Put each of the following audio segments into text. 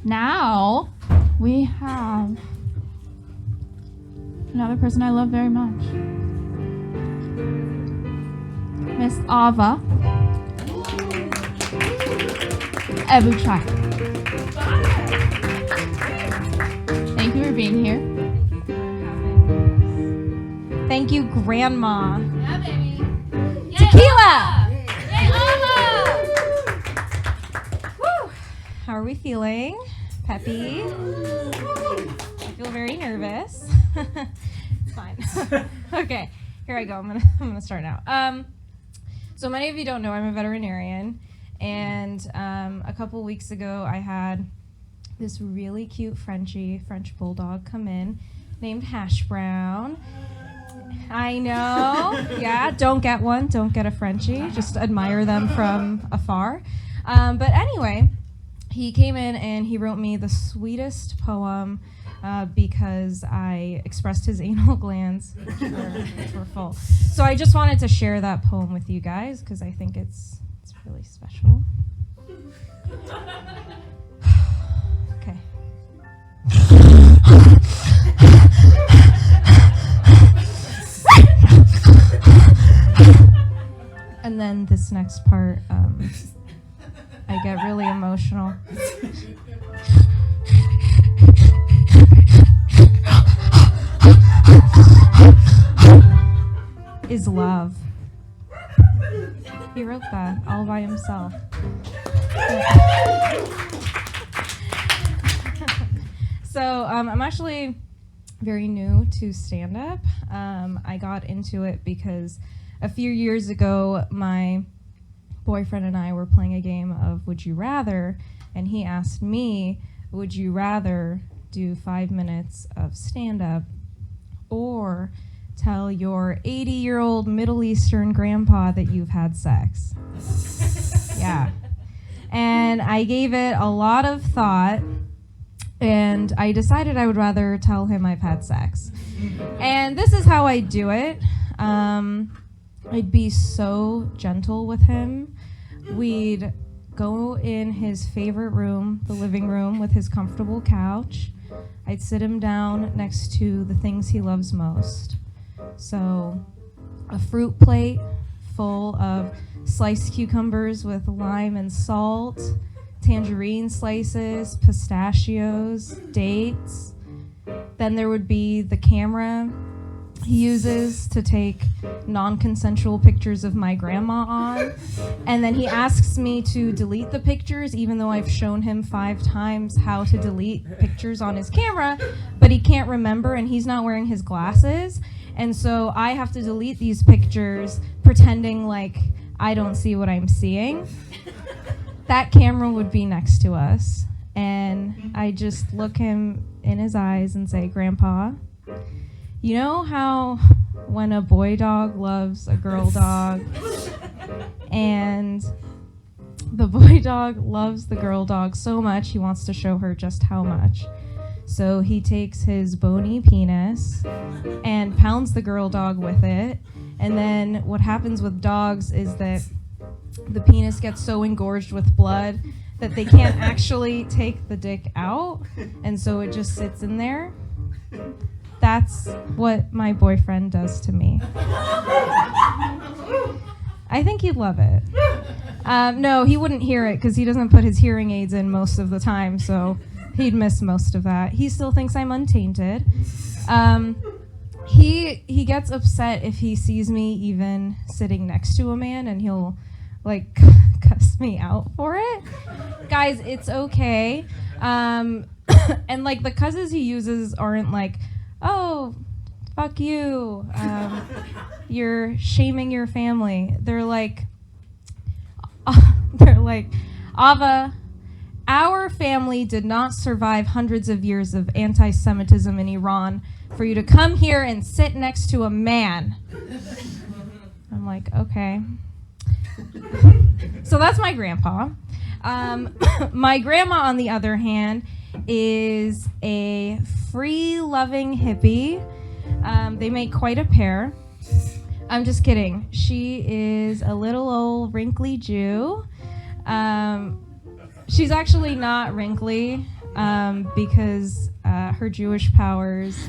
Now we have another person I love very much, Miss Ava A. Thank you for being here. Thank you, Grandma. Yeah, baby. Tequila! Yay, Ava! Woo. How are we feeling? Peppy? I feel very nervous. It's fine. Okay, here I go. I'm gonna start now. So many of you don't know I'm a veterinarian, and a couple weeks ago I had this really cute French bulldog come in named Hash Brown. I know. Yeah, don't get one. Don't get a Frenchie. Just admire them from afar. But anyway, he came in and he wrote me the sweetest poem because I expressed his anal glands, which were full. So I just wanted to share that poem with you guys because I think it's really special. Okay. And then this next part, I get really emotional. Is love. He wrote that all by himself. So I'm actually very new to stand-up. I got into it because a few years ago, my boyfriend and I were playing a game of Would You Rather, and he asked me, would you rather do 5 minutes of stand-up or tell your 80-year-old Middle Eastern grandpa that you've had sex? Yeah. And I gave it a lot of thought, and I decided I would rather tell him I've had sex. And this is how I do it. I'd be so gentle with him. We'd go in his favorite room, the living room, with his comfortable couch. I'd sit him down next to the things he loves most. So a fruit plate full of sliced cucumbers with lime and salt, tangerine slices, pistachios, dates. Then there would be the camera he uses to take non-consensual pictures of my grandma on. And then he asks me to delete the pictures, even though I've shown him 5 times how to delete pictures on his camera, but he can't remember and he's not wearing his glasses. And so I have to delete these pictures pretending like I don't see what I'm seeing. That camera would be next to us. And I just look him in his eyes and say, Grandpa, you know how when a boy dog loves a girl dog and the boy dog loves the girl dog so much he wants to show her just how much. So he takes his bony penis and pounds the girl dog with it. And then what happens with dogs is that the penis gets so engorged with blood that they can't actually take the dick out. And so it just sits in there. That's what my boyfriend does to me. I think he'd love it. No, he wouldn't hear it because he doesn't put his hearing aids in most of the time, so he'd miss most of that. He still thinks I'm untainted. He gets upset if he sees me even sitting next to a man, and he'll like cuss me out for it. Guys, it's okay. And like the cusses he uses aren't like, oh, fuck you, you're shaming your family. They're like, Ava, our family did not survive hundreds of years of anti-Semitism in Iran for you to come here and sit next to a man. I'm like, okay. So that's my grandpa. My grandma, on the other hand, is a free-loving hippie. They make quite a pair. I'm just kidding. She is a little old wrinkly Jew. She's actually not wrinkly. because her Jewish powers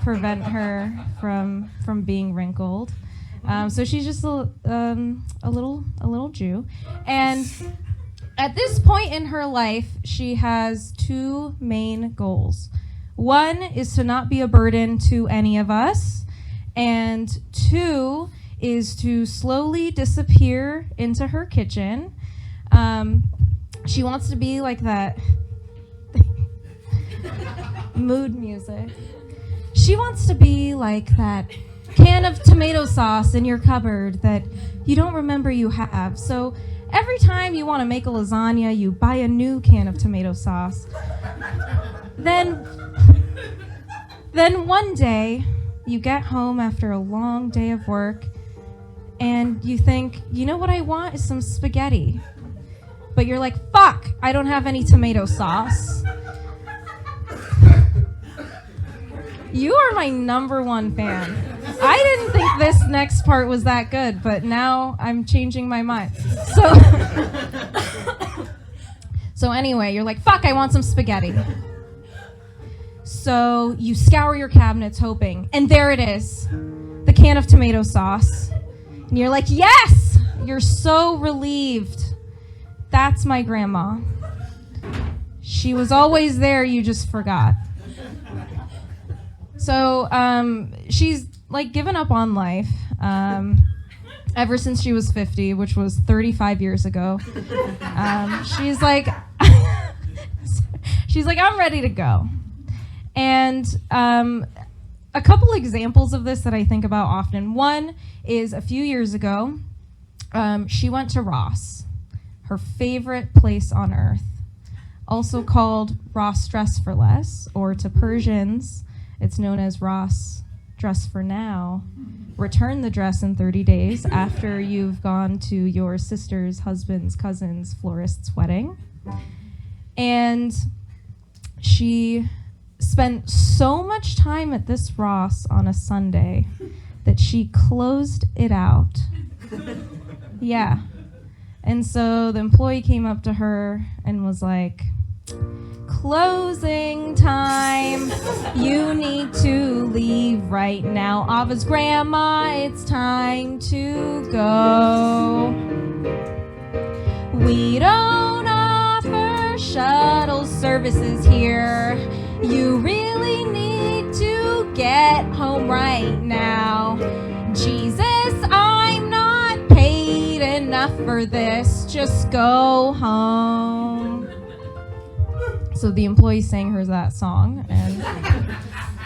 prevent her from being wrinkled. So she's just a little Jew, and at this point in her life, she has two main goals. One is to not be a burden to any of us, and two is to slowly disappear into her kitchen. She wants to be like that mood music. She wants to be like that can of tomato sauce in your cupboard that you don't remember you have. So every time you want to make a lasagna, you buy a new can of tomato sauce. Then one day, you get home after a long day of work, and you think, you know what I want is some spaghetti. But you're like, fuck, I don't have any tomato sauce. You are my number one fan. I didn't think this next part was that good, but now I'm changing my mind. So anyway, you're like, fuck, I want some spaghetti. So you scour your cabinets hoping, and there it is, the can of tomato sauce. And you're like, yes! You're so relieved. That's my grandma. She was always there, you just forgot. So she's like given up on life ever since she was 50, which was 35 years ago. She's like, I'm ready to go. And a couple examples of this that I think about often. One is a few years ago, she went to Ross, her favorite place on earth, also called Ross Dress for Less, or to Persians, it's known as Ross Dress for Now. Return the dress in 30 days after you've gone to your sister's, husband's, cousin's, florist's wedding. And she spent so much time at this Ross on a Sunday that she closed it out. Yeah. And so the employee came up to her and was like, closing time. You need to leave right now. Ava's grandma, it's time to go. We don't offer shuttle services here. You really need to get home right now. Jesus, I'm not paid enough for this. Just go home. So the employee sang her that song,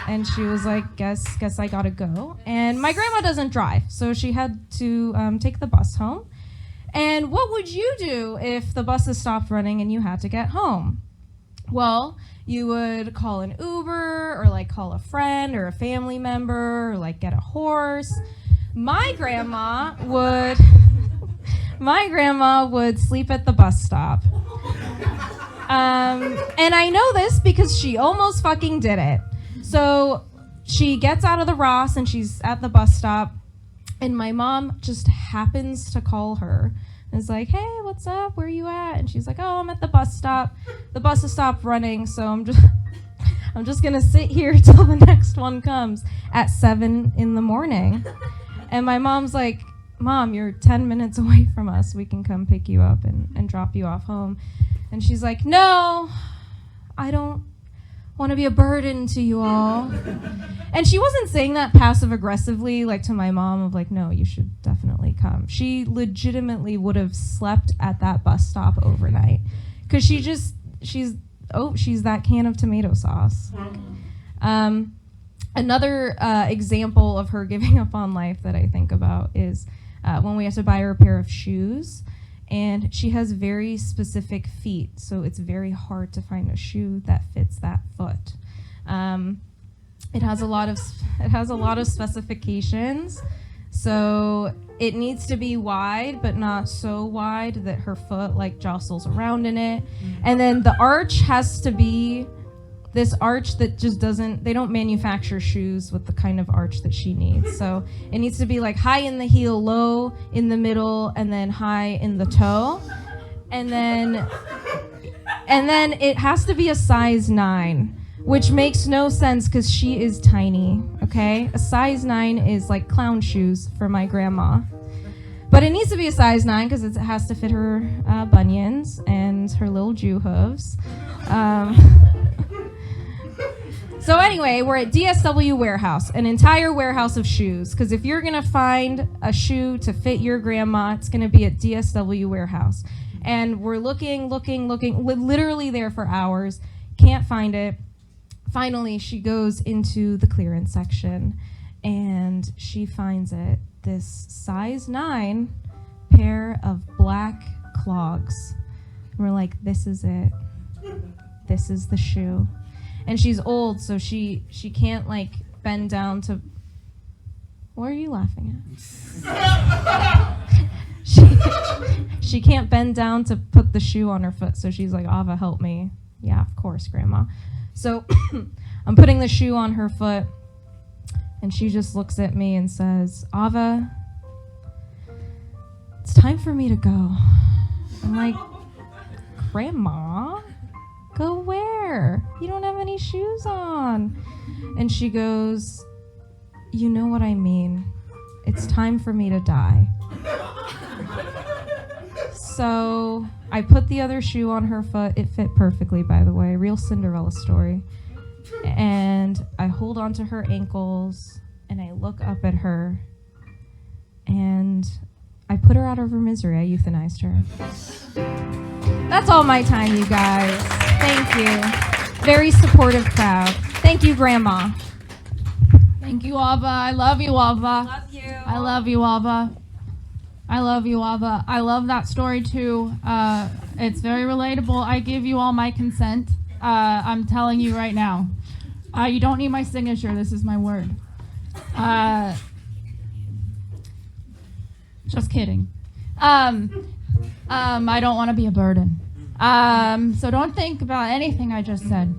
and she was like, guess I gotta go. And my grandma doesn't drive, so she had to take the bus home. And what would you do if the buses stopped running and you had to get home? Well, you would call an Uber, or like call a friend or a family member, or like get a horse. My grandma would sleep at the bus stop. And I know this because she almost fucking did it. So she gets out of the Ross and she's at the bus stop, and my mom just happens to call her and is like, hey, what's up? Where are you at? And she's like, oh, I'm at the bus stop. The bus has stopped running, so I'm just gonna sit here till the next one comes at 7 a.m. And my mom's like, Mom, you're 10 minutes away from us. We can come pick you up and drop you off home. And she's like, no, I don't want to be a burden to you all. And she wasn't saying that passive aggressively, like to my mom, of like, no, you should definitely come. She legitimately would have slept at that bus stop overnight, because she's that can of tomato sauce. Another example of her giving up on life that I think about is when we have to buy her a pair of shoes. And she has very specific feet, so it's very hard to find a shoe that fits that foot. It has a lot of specifications, so it needs to be wide, but not so wide that her foot like jostles around in it. And then the arch has to be this arch that just they don't manufacture shoes with the kind of arch that she needs. So it needs to be like high in the heel, low in the middle, and then high in the toe. And then And then it has to be a size 9, which makes no sense because she is tiny, okay? A size 9 is like clown shoes for my grandma. But it needs to be a size 9 because it has to fit her bunions and her little Jew hooves. So anyway, we're at DSW Warehouse, an entire warehouse of shoes. Because if you're going to find a shoe to fit your grandma, it's going to be at DSW Warehouse. And we're looking, literally there for hours. Can't find it. Finally, she goes into the clearance section, and she finds it. This size 9 pair of black clogs. We're like, this is it. This is the shoe. And she's old, so she can't like bend down to. What are you laughing at? She can't bend down to put the shoe on her foot, so she's like, Ava, help me. Yeah, of course, Grandma. So I'm putting the shoe on her foot, and she just looks at me and says, Ava, it's time for me to go. I'm like, Grandma? Go where? You don't have any shoes on. And she goes, you know what I mean. It's time for me to die. So I put the other shoe on her foot. It fit perfectly, by the way. Real Cinderella story. And I hold onto her ankles, and I look up at her, and I put her out of her misery. I euthanized her. That's all my time, you guys. Thank you. Very supportive crowd. Thank you, Grandma. Thank you, Ava. I love you, Ava. Love you. I love you, Ava. I love you, Ava. I love that story, too. It's very relatable. I give you all my consent. I'm telling you right now. You don't need my signature. This is my word. Just kidding. I don't want to be a burden. So don't think about anything I just said.